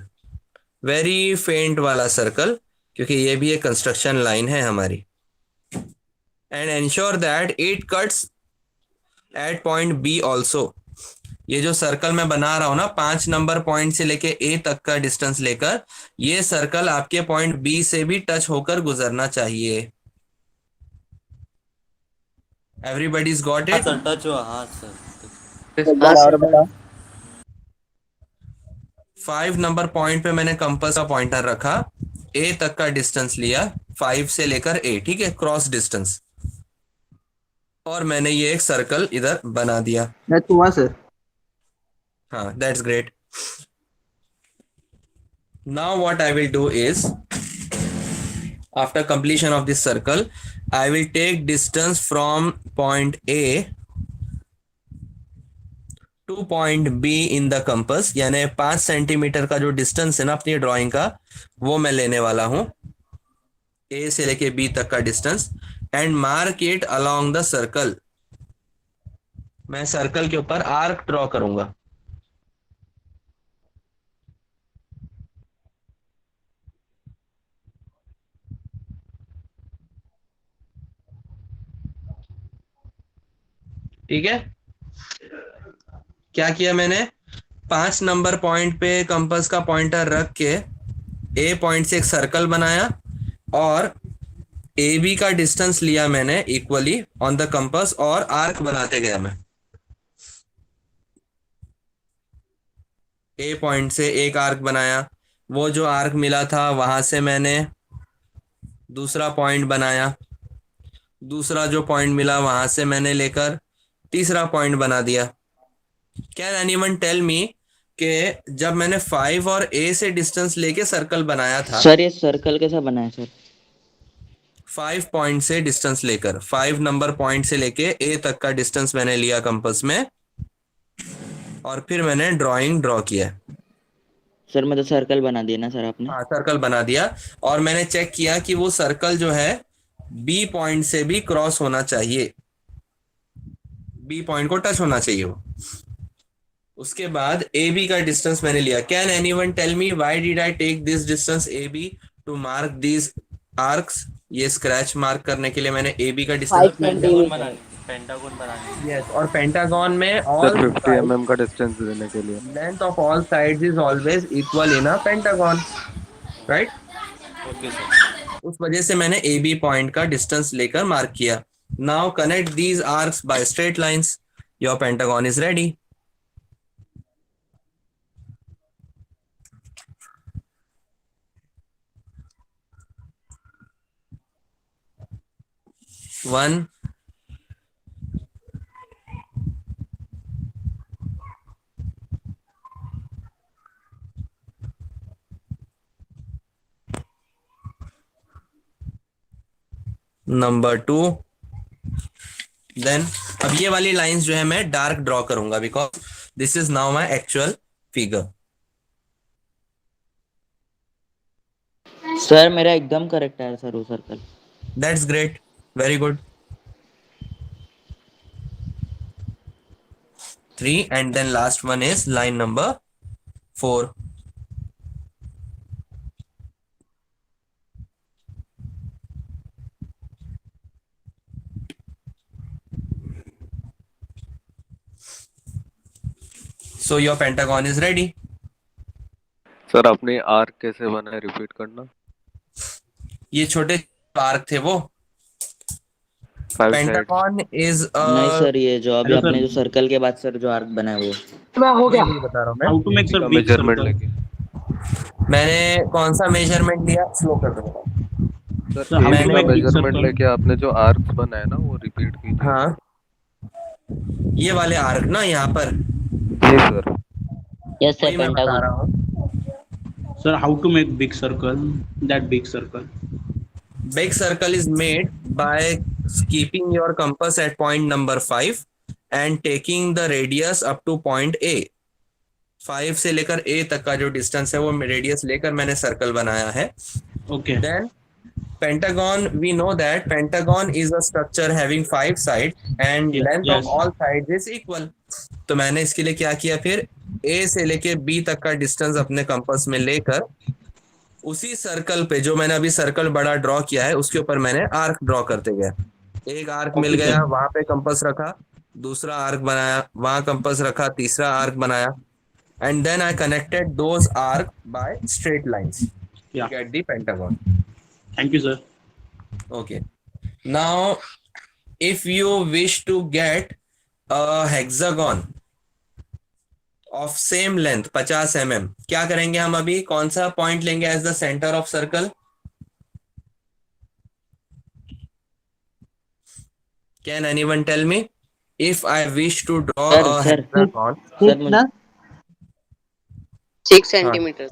very faint वाला सर्कल, क्योंकि ये भी एक कंस्ट्रक्शन लाइन है हमारी, and ensure that it cuts at point B also. ये जो सर्कल मैं बना रहा हूं ना 5 नंबर पॉइंट से लेके ए तक का डिस्टेंस लेकर, ये सर्कल आपके पॉइंट बी से भी टच होकर गुजरना चाहिए। एवरीबडीज गॉट हाँ इट? सर टच हुआ, हाँ सर। हाँ सर। 5 नंबर पॉइंट पे मैंने कंपास का पॉइंटर रखा, ए तक का डिस्टेंस लिया 5 से लेकर ए, ठीक है, क्रॉस डिस्टेंस, और मैंने ये एक सर्कल इधर बना दिया। हुआ सर। हाँ that's great. Now what I will do is after completion of this circle I will take distance from point A to point B in the compass, यानी 5 सेंटीमीटर का जो डिस्टेंस है ना अपनी ड्राइंग का, वो मैं लेने वाला हूं A से लेके B तक का distance, and mark it along the circle. मैं सर्कल के ऊपर आर्क ड्रॉ करूंगा। ठीक है, क्या किया मैंने? 5 नंबर पॉइंट पे कंपास का पॉइंटर रख के ए पॉइंट से एक सर्कल बनाया, और ए बी का डिस्टेंस लिया मैंने इक्वली ऑन द कंपास, और आर्क बनाते गया मैं। ए पॉइंट से एक आर्क बनाया, वो जो आर्क मिला था वहां से मैंने दूसरा पॉइंट बनाया, दूसरा जो पॉइंट मिला वहां से मैंने लेकर तीसरा पॉइंट बना दिया। कैन एनीवन टेल मी कि जब मैंने 5 और ए से डिस्टेंस लेके सर्कल बनाया था, सर ये सर्कल कैसा बनाया सर? 5 पॉइंट से डिस्टेंस लेकर, 5 नंबर पॉइंट से लेके ए तक का डिस्टेंस मैंने लिया कंपास में, और फिर मैंने ड्राइंग ड्रॉ किया। सर मतलब सर्कल बना दिया ना सर आपने? हाँ सर्कल बना दिया, और मैंने चेक किया कि वो सर्कल जो है बी पॉइंट से भी क्रॉस होना चाहिए। बी पॉइंट को टच होना चाहिए वो। उसके बाद ए बी का डिस्टेंस मैंने लिया। Can anyone tell me why did I take this distance A B to mark these arcs? ये स्क्रैच मार्क करने के लिए मैंने ए बी का डिस्टेंस पेंटागन बनाने। यस, और पेंटागन में सर ऑल 50 mm का डिस्टेंस देने के लिए। Length of all sides is always equal in a pentagon, right? Okay sir. उस वजह से मैंने ए बी पॉइंट का डिस्टेंस लेकर मार्क किया। Now connect these arcs by straight lines, your pentagon is ready. One, number 2, then अब ये वाली लाइंस जो है मैं डार्क ड्रॉ करूंगा because this is now my actual figure. Sir मेरा एकदम करेक्ट है सर वो circle. That's great, very good. 3 and then last one is line number 4. So your pentagon is ready. Sir अपने arc कैसे बना है repeat करना। ये छोटे आर्क थे वो। Five sides. पेंटागन इज नहीं सर, ये जो अभी Hello, आपने sir. जो सर्कल के बाद सर जो आर्क बना है वो। वही बता रहा हूँ मैं। How to make sir का big मेजरमेंट circle? लेके। मैंने कौन सा मेजरमेंट लिया, स्लो कर दूंगा। Sir Sir, how AB to का make big मेजरमेंट circle? लेके आपने जो आर्क्स बनाए ना वो रिपीट कीजिए। हाँ, ये वाले आर्क ना यहाँ पर, जी सर। यस वही सर, मैं बता पेंटागन। रहा हूँ। Sir, how to make big circle? That big circle. Big circle is made by keeping your compass at point number 5 and taking the radius up to point A. 5 से लेकर A तक का जो distance है वो radius लेकर मैंने circle बनाया है। Okay. Then pentagon, we know that pentagon is a structure having 5 sides and Yes, length of yes. all sides is equal. तो मैंने इसके लिए क्या किया, फिर A से लेके B तक का डिस्टेंस अपने कंपास में लेकर उसी सर्कल पे जो मैंने अभी सर्कल बड़ा ड्रॉ किया है उसके ऊपर मैंने आर्क ड्रॉ करते गया। एक आर्क मिल Okay, गया, sir. वहां पे कंपास रखा, दूसरा आर्क बनाया, वहां कंपास रखा, तीसरा आर्क बनाया, and then I connected those arcs by straight lines to Yeah. Get the pentagon. Thank you, sir. Okay. Now, if you wish to get a hexagon of same length 50 mm, क्या करेंगे हम अभी, कौन सा point लेंगे as the centre of circle? Can anyone tell me? If I wish to draw Sir, a sir. hexagon, sir मुझे 6 centimetre.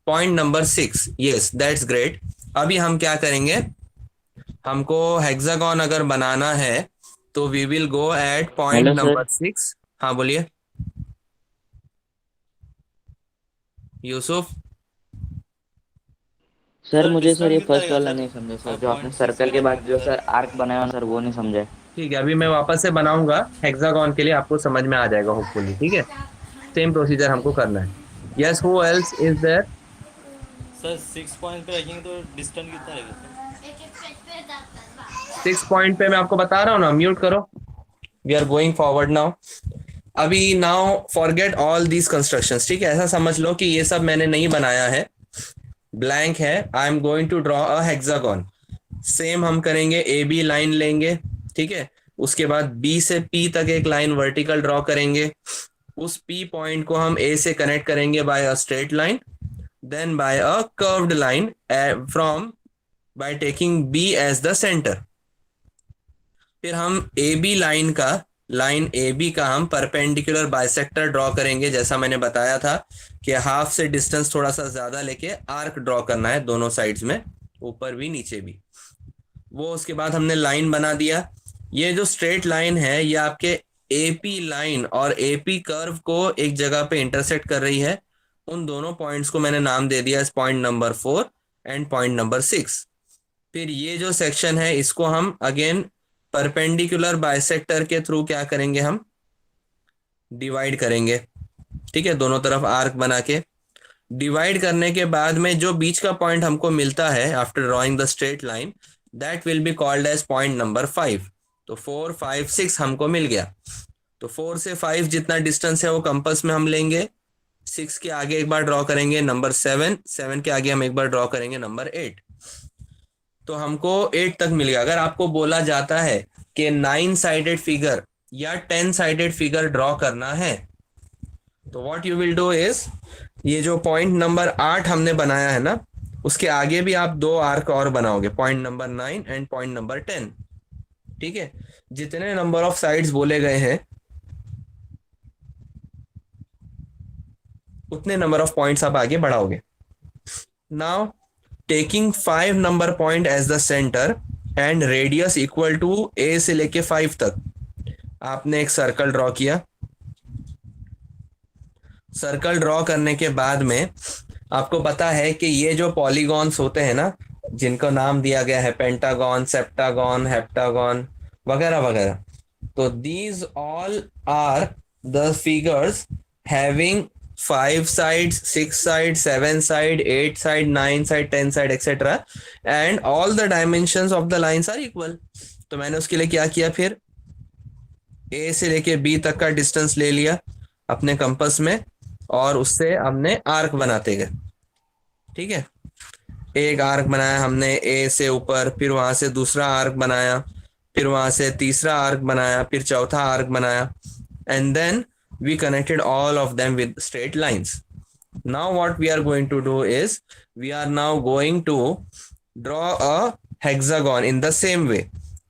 Point number 6, yes, that's great. अभी हम क्या करेंगे, हमको हेक्सागन अगर बनाना है तो we will go at point Hello, sir. Number 6। हाँ बोलिए यूसुफ। सर मुझे सर ये कितना फर्स्ट रहेगा वाला सर? नहीं समझे सर, जो आपने सर्कल के बाद जो सर आर्क बनाया सर वो नहीं समझे। ठीक है, अभी मैं वापस से बनाऊंगा हेक्सागन के लिए, आपको समझ में आ जाएगा होपफुली। ठीक है, सेम प्रोसीजर हमको करना है। Yes, who else is there? Sir 6 point पे रखेंगे तो डिस्टेंस कितना रहेगा सर? 6 पॉइंट पे मैं आपको बता रहा हूँ ना, म्यूट करो। We are going forward now. अभी now forget all these constructions. ठीक है, ऐसा समझ लो कि ये सब मैंने नहीं बनाया है, ब्लैंक है। I am going to draw a hexagon. Same हम करेंगे, ए बी लाइन लेंगे, ठीक है, उसके बाद बी से पी तक एक लाइन वर्टिकल ड्रॉ करेंगे, उस पी पॉइंट को हम ए से कनेक्ट करेंगे by a straight line, then by a curved line from by taking B as the centre. फिर हम A B line A B का हम परपेंडिकुलर बाइसेक्टर ड्रॉ करेंगे, जैसा मैंने बताया था कि हाफ से डिस्टेंस थोड़ा सा ज्यादा लेके आर्क ड्रॉ करना है दोनों साइड्स में, ऊपर भी नीचे भी। वो उसके बाद हमने लाइन बना दिया। ये जो स्ट्रेट लाइन है ये आपके एपी लाइन और एपी कर्व को एक जगह पे इंटरसेक्ट कर रही है। उन दोनों पॉइंट्स को मैंने नाम दे दिया point number 4 and point number 6। फिर ये जो सेक्शन है इसको हम अगेन परपेंडिकुलर बाइसेक्टर के थ्रू क्या करेंगे, हम डिवाइड करेंगे। ठीक है, दोनों तरफ आर्क बना के डिवाइड करने के बाद में जो बीच का पॉइंट हमको मिलता है after drawing the straight line, that will be called as point number 5। तो 4, 5, 6 हमको मिल गया। तो 4 से 5 जितना डिस्टेंस है वो कंपास में हम लेंगे, 6 के आगे एक बार ड्रॉ करेंगे नंबर 7, 7 के आगे हम एक बार ड्रॉ करेंगे नंबर 8। तो हमको 8 तक मिल गया। अगर आपको बोला जाता है कि 9 साइडेड फिगर या 10 साइडेड फिगर ड्रॉ करना है, तो what you will do is, ये जो पॉइंट नंबर 8 हमने बनाया है ना, उसके आगे भी आप 2 आर्क और बनाओगे, point number 9 and point number 10। ठीक है, जितने नंबर ऑफ साइड्स बोले गए हैं उतने नंबर ऑफ पॉइंट्स आप आगे बढ़ाओगे। Now taking 5 number point as the centre and radius equal to A से लेके 5 तक, आपने एक सर्कल ड्रॉ किया। सर्कल ड्रॉ करने के बाद में आपको पता है कि ये जो पॉलीगॉन्स होते हैं ना, जिनको नाम दिया गया है पेंटागन, सेप्टागन, हेप्टागन वगैरह वगैरह, तो these all are the figures having 5 sides, 6 sides, 7 side, 8 side, 9 side, 10 side, etc. and all the dimensions of the lines are equal। तो मैंने उसके लिए क्या किया, फिर ए से लेके बी तक का डिस्टेंस ले लिया अपने कंपास में और उससे हमने आर्क बनाते गए। ठीक है, एक आर्क बनाया हमने ए से ऊपर, फिर वहां से दूसरा आर्क बनाया, फिर वहां से तीसरा आर्क बनाया, फिर चौथा आर्क बनाया, and then we connected all of them with straight lines। Now what we are going to do is we are now going to draw a hexagon in the same way।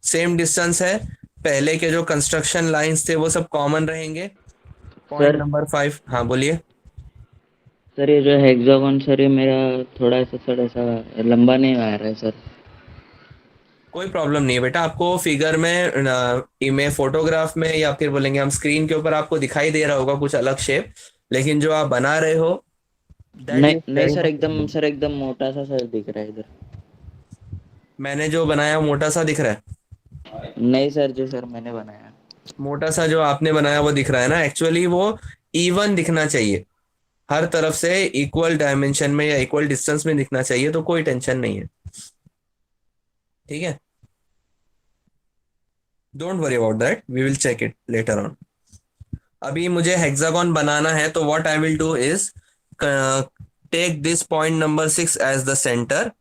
same distance है, पहले के जो construction lines थे वो सब common रहेंगे। Point number 5, हाँ बोलिए। सर ये जो हेक्सागन सर, ये मेरा थोड़ा सा लंबा नहीं आ रहा है सर। कोई प्रॉब्लम नहीं है बेटा, आपको फिगर में इमेज फोटोग्राफ में या फिर बोलेंगे हम स्क्रीन के ऊपर आपको दिखाई दे रहा होगा कुछ अलग शेप, लेकिन जो आप बना रहे हो नहीं सर, एकदम मोटा सा सर दिख रहा है इधर। मैंने जो बनाया मोटा सा दिख रहा है? नहीं सर, जो सर मैंने बनाया मोटा सा जो आपने बनाया वो दिख रहा है ना, एक्चुअली वो इवन दिखना चाहिए, हर तरफ से इक्वल डायमेंशन में या इक्वल डिस्टेंस में दिखना चाहिए, तो कोई टेंशन नहीं है। ठीक है, don't worry about that, we will check it later on. अभी मुझे हेक्सागन बनाना है, तो what I will do is take this point number 6 as the centre.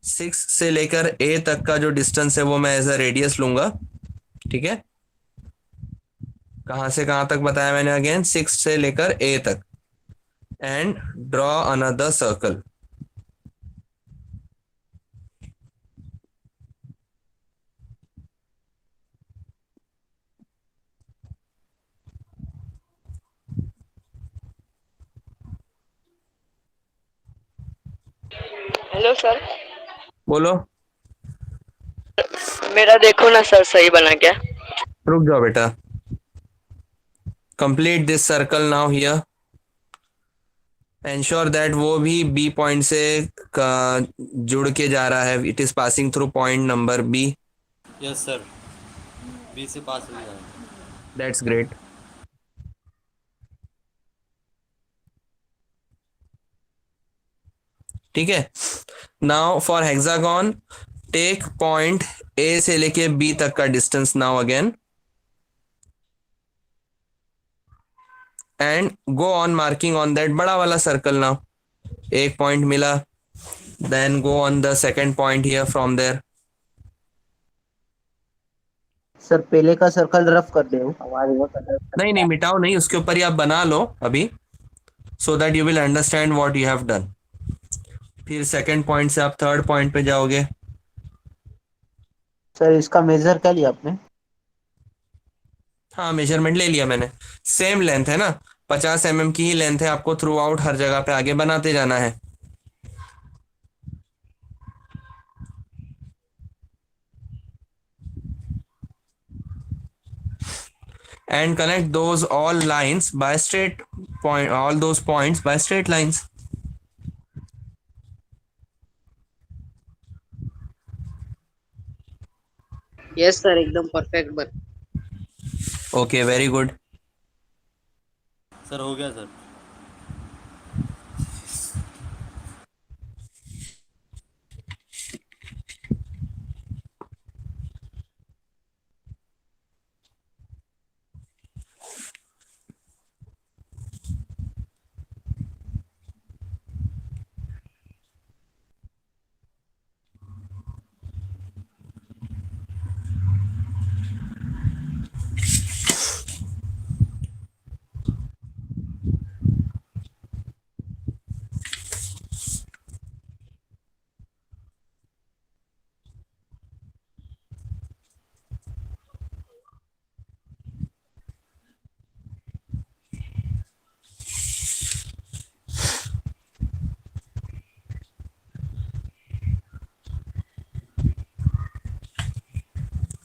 6 से लेकर ए तक का जो डिस्टेंस है वो मैं एज अ रेडियस लूंगा। ठीक है, कहां से कहां तक बताया मैंने, अगेन 6 से लेकर ए तक, and draw another circle. Hello sir. बोलो। मेरा देखो ना सर, सही बना क्या? रुक जाओ बेटा, complete this circle now here, ensure that वो भी बी पॉइंट से जुड़ के जा रहा है, it is passing through point number B. Yes sir, B से पास हो गया। That's great. ठीक है, now for hexagon take point A से लेके बी तक का distance now again, and go on marking on that बड़ा वाला सर्कल। नाउ एक पॉइंट मिला, then go on the second point here from there. Sir पहले का सर्कल रफ कर दे नहीं नहीं मिटाओ नहीं, उसके ऊपर ही आप बना लो अभी, so that you will understand what you have done. फिर सेकंड पॉइंट से आप थर्ड पॉइंट पे जाओगे। सर इसका मेजर क्या लिया आपने? हाँ मेजरमेंट ले लिया मैंने, सेम लेंथ है ना, 50 mm की ही लेंथ है, आपको थ्रू आउट हर जगह पे आगे बनाते जाना है। And connect those all lines by straight point, all those points by straight lines। Yes sir एकदम परफेक्ट बन। Okay, very good. सर हो गया सर।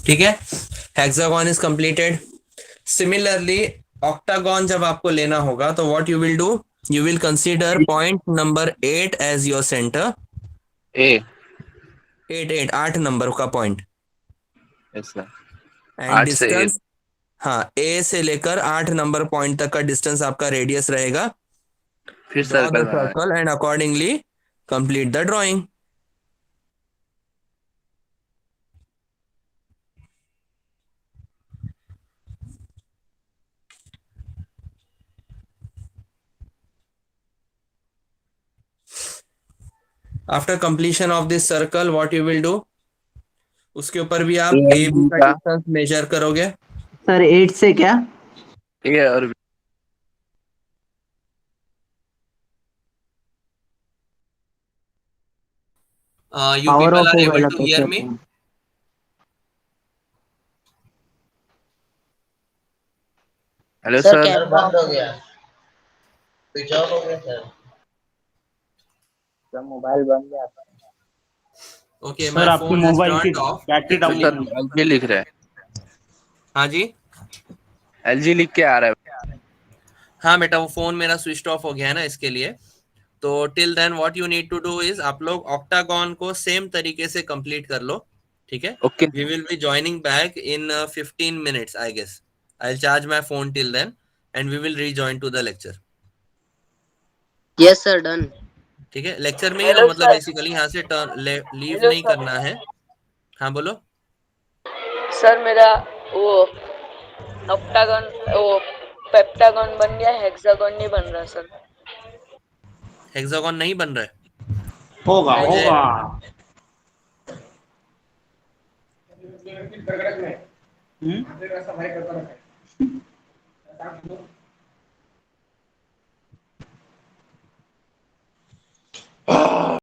ठीक है, hexagon is completed. Similarly octagon जब आपको लेना होगा तो what you will do, you will consider point number 8 as your centre. ए 8 नंबर का पॉइंट यस सर। एंड 8 से ए। डिस्टेंस, हाँ, ए से लेकर 8 नंबर पॉइंट तक का डिस्टेंस आपका रेडियस रहेगा। फिर ड्रॉ द सर्कल बनाना है। Circle and accordingly complete the drawing. After completion of this circle what you will do, उसके ऊपर भी आप ए ए बी का का डिस्टेंस मेजर करोगे। सर 8 से क्या? ए और you power people of are हो एबल गया टू था here sir. Me? Hello sir sir. Camera बंद हो गया, स्विच ऑफ हो गया सर। सर मोबाइल बंद है आपका। ओके, सर माय आपकी फोन इज मोबाइल की turned of battery down actually. Sir है। एलजी लिख रहा है। हाँ जी। एलजी लिख के आ रहा है। हाँ बेटा, वो फोन मेरा स्विच ऑफ हो गया है ना, इसके लिए। तो till then what you need to do is, आप लोग ऑक्टागन को सेम तरीके से कंप्लीट कर लो। ठीक है, okay we will be joining back in 15 minutes I guess. I will charge my phone till then and we will rejoin to the lecture. Yes sir done. ठीक है, लेक्चर में ही रहो, हेलो मतलब सर। बेसिकली यहाँ से turn leave hello नहीं sir. करना है। हाँ बोलो। सर मेरा वो ऑक्टागन वो पेप्टागन बन गया, हेक्सागन नहीं बन रहा सर। हेक्सागन नहीं बन रहा है होगा नहीं मुझे। होगा। हम्म?